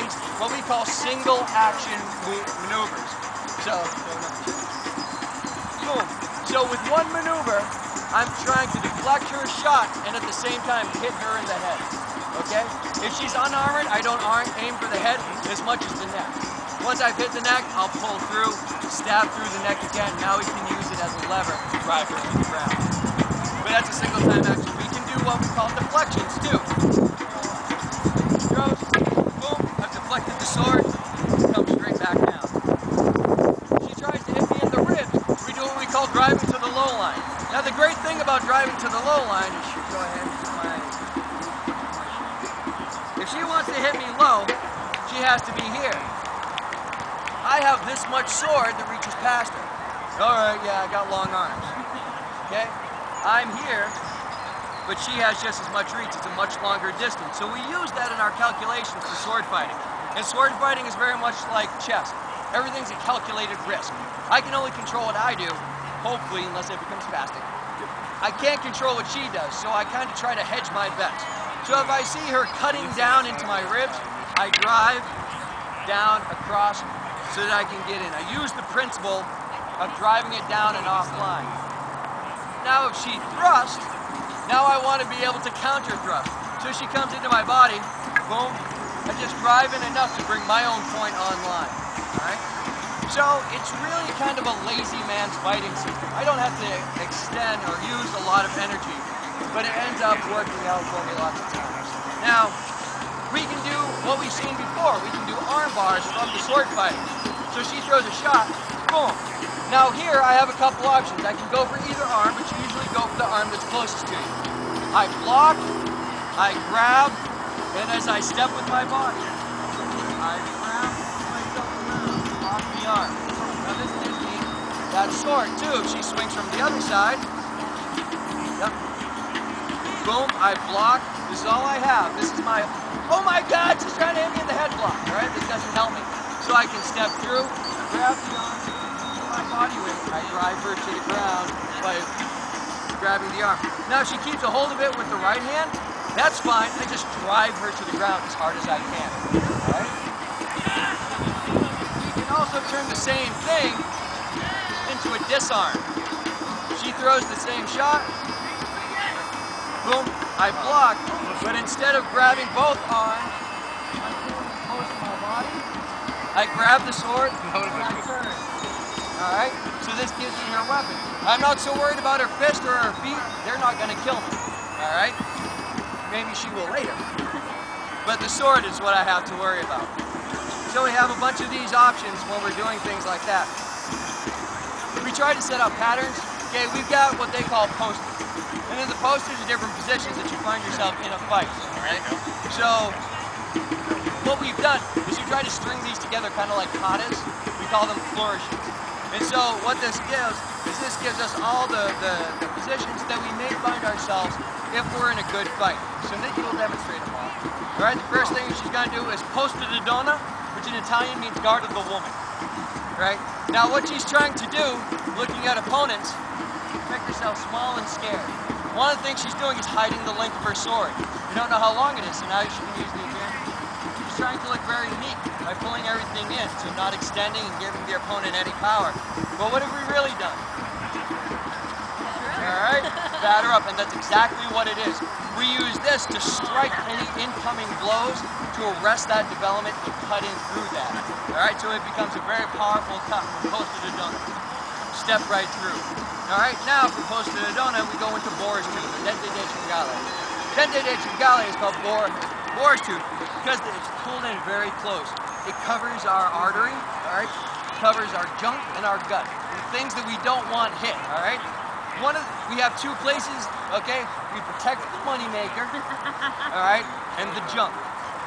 these what we call single action maneuvers. So, boom. So with one maneuver, I'm trying to deflect her shot and at the same time hit her in the head. Okay? If she's unarmored, I don't aim for the head as much as the neck. Once I've hit the neck, I'll pull through, stab through the neck again. Now we can use it as a lever to drive her to the ground. But that's a single time action. We can do what we call deflections too. Throws, boom, I've deflected the sword, comes straight back down. She tries to hit me in the ribs. We do what we call driving to the low line. Now the great thing about driving to the low line is she go ahead and if she wants to hit me low, she has to be here. I have this much sword that reaches past her. Alright, yeah, I got long arms. Okay? I'm here, but she has just as much reach. It's a much longer distance. So we use that in our calculations for sword fighting. And sword fighting is very much like chess. Everything's a calculated risk. I can only control what I do, hopefully, unless it becomes spastic. I can't control what she does, so I kind of try to hedge my bets. So if I see her cutting down into my ribs, I drive down across so that I can get in. I use the principle of driving it down and offline. Now if she thrusts, now I want to be able to counter thrust. So she comes into my body, boom, I just drive in enough to bring my own point online. Alright? So it's really kind of a lazy man's fighting system. I don't have to extend or use a lot of energy, but it ends up working out for me lots of times. Now, we can do what we've seen before. We can do arm bars from the sword fighting. So she throws a shot, boom. Now here I have a couple options. I can go for either arm, but you usually go for the arm that's closest to you. I block, I grab, and as I step with my body, I grab myself around, lock the arm. Now this gives me that sword too. If she swings from the other side, yep. Boom, I block. This is all I have. This is my, oh my God, she's trying to hit me in the head block. All right, this doesn't help me. So I can step through, grab the arm, my body weight. I drive her to the ground by grabbing the arm. Now if she keeps a hold of it with the right hand, that's fine. I just drive her to the ground as hard as I can. All right? You can also turn the same thing into a disarm. She throws the same shot. Boom, I block, but instead of grabbing both arms, I pull close to my body, I grab the sword, and I turn. Alright, so this gives me her weapon. I'm not so worried about her fist or her feet, they're not going to kill me. Alright? Maybe she will later. But the sword is what I have to worry about. So we have a bunch of these options when we're doing things like that. We try to set up patterns. Okay, we've got what they call posters. And in the posters are different positions that you find yourself in a fight. Alright? So what we've done is you try to string these together kind of like katas. We call them flourishes. And so what this gives is this gives us all the positions that we may find ourselves if we're in a good fight. So Nikki will demonstrate them all. Alright, the first thing she's going to do is Posta di donna, which in Italian means guard of the woman. Right? Now what she's trying to do, looking at opponents, make herself small and scared. One of the things she's doing is hiding the length of her sword. You don't know how long it is, so now she can use the advantage. She's trying to look very neat by pulling everything in, so not extending and giving the opponent any power. But what have we really done? Alright, batter up, and that's exactly what it is. We use this to strike any incoming blows to arrest that development and cut in through that. Alright, so it becomes a very powerful cut from Posta di donna. Step right through. Alright, now for Posta di donna, we go into boar's tooth, or dente de cinghiale. Dente de cinghiale is called boar's tooth because it's pulled in very close. It covers our artery, alright? Covers our junk and our gut. The things that we don't want hit, alright? We have two places, okay? We protect the moneymaker, alright? And the junk,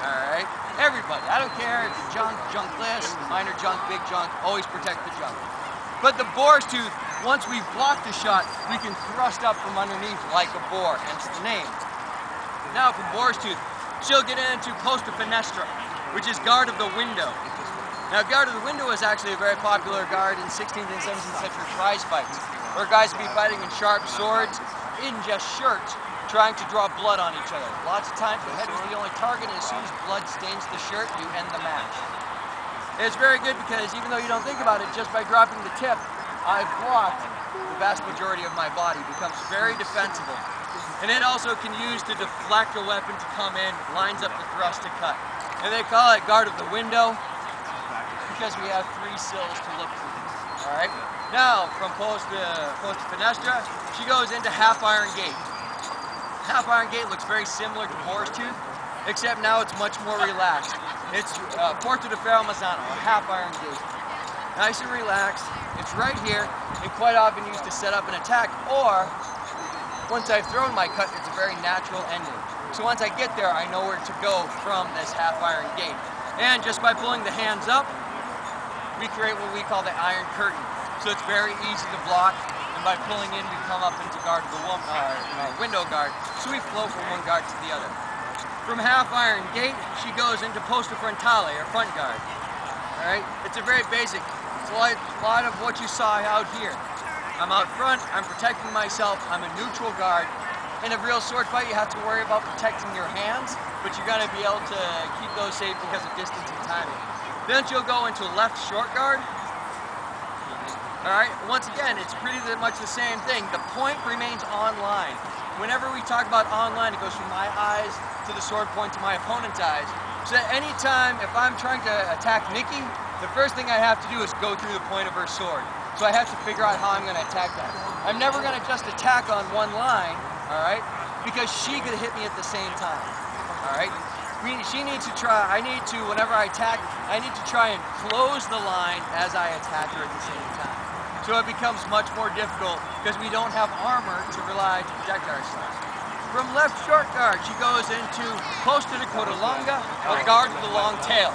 alright? Everybody, I don't care if it's junk, junkless, minor junk, big junk, always protect the junk. But the boar's tooth, once we've blocked the shot, we can thrust up from underneath like a boar, hence the name. Now for boar's tooth, she'll get into Posta finestra, which is guard of the window. Now guard of the window is actually a very popular guard in 16th and 17th century prize fights, where guys would be fighting in sharp swords in just shirts trying to draw blood on each other. Lots of times the head is the only target, and as soon as blood stains the shirt, you end the match. It's very good because even though you don't think about it, just by dropping the tip, I've blocked the vast majority of my body. It becomes very defensible. And it also can use to deflect a weapon to come in, lines up the thrust to cut. And they call it guard of the window because we have 3 sills to look through. All right. Now from Posta Finestra, she goes into half iron gate. Half iron gate looks very similar to boar's tooth, except now it's much more relaxed. It's Porta de Ferro Mazzano, a half iron gate. Nice and relaxed. It's right here, and quite often used to set up an attack, or once I've thrown my cut, it's a very natural ending. So once I get there, I know where to go from this half iron gate. And just by pulling the hands up, we create what we call the iron curtain. So it's very easy to block, and by pulling in, we come up into guard of the window guard. So we flow from one guard to the other. From half iron gate, she goes into posta frontale, or front guard. All right, it's a very basic. It's a lot of what you saw out here. I'm out front, I'm protecting myself, I'm a neutral guard. In a real sword fight, you have to worry about protecting your hands, but you're gonna be able to keep those safe because of distance and timing. Then you'll go into left short guard. All right, once again, it's pretty much the same thing. The point remains online. Whenever we talk about online, it goes from my eyes to the sword point to my opponent's eyes. So that anytime, if I'm trying to attack Nikki, the first thing I have to do is go through the point of her sword. So I have to figure out how I'm going to attack that. I'm never going to just attack on one line, all right, because she could hit me at the same time, all right? She needs to try, I need to, whenever I attack, I need to try and close the line as I attack her at the same time. So it becomes much more difficult because we don't have armor to rely to protect ourselves. From left short guard, she goes into Posta de Codalonga, or guard with the long tail.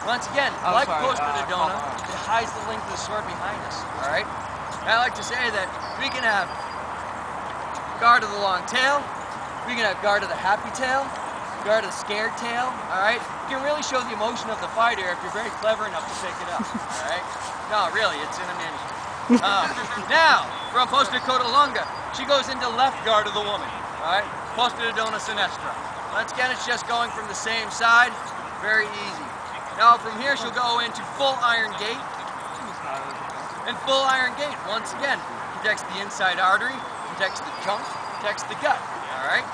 Once again, like Posta de Dona, it hides the length of the sword behind us, all right? And I like to say that we can have guard of the long tail, we can have guard of the happy tail, guard of the scared tail, all right? You can really show the emotion of the fighter if you're very clever enough to pick it up, all right? No, really, it's in a manual. Now, from Posta de Codalonga, she goes into left guard of the woman, all right? Posta de Dona Sinistra. Once again, it's just going from the same side, very easy. Now from here, she'll go into full iron gate. And full iron gate, once again, protects the inside artery, protects the junk, protects the gut, all right?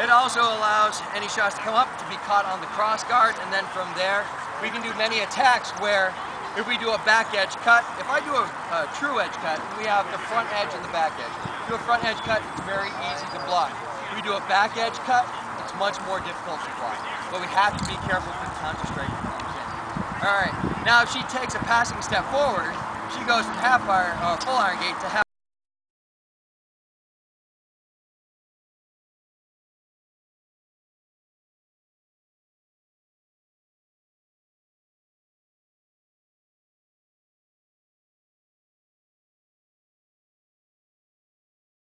It also allows any shots to come up to be caught on the cross guard, and then from there, we can do many attacks where if we do a back edge cut, if I do a true edge cut, we have the front edge and the back edge. Do a front edge cut, it's very easy to block. If we do a back edge cut, it's much more difficult to block. But we have to be careful for the counter strike that comes in. All right, now if she takes a passing step forward, she goes from half iron, full iron gate to half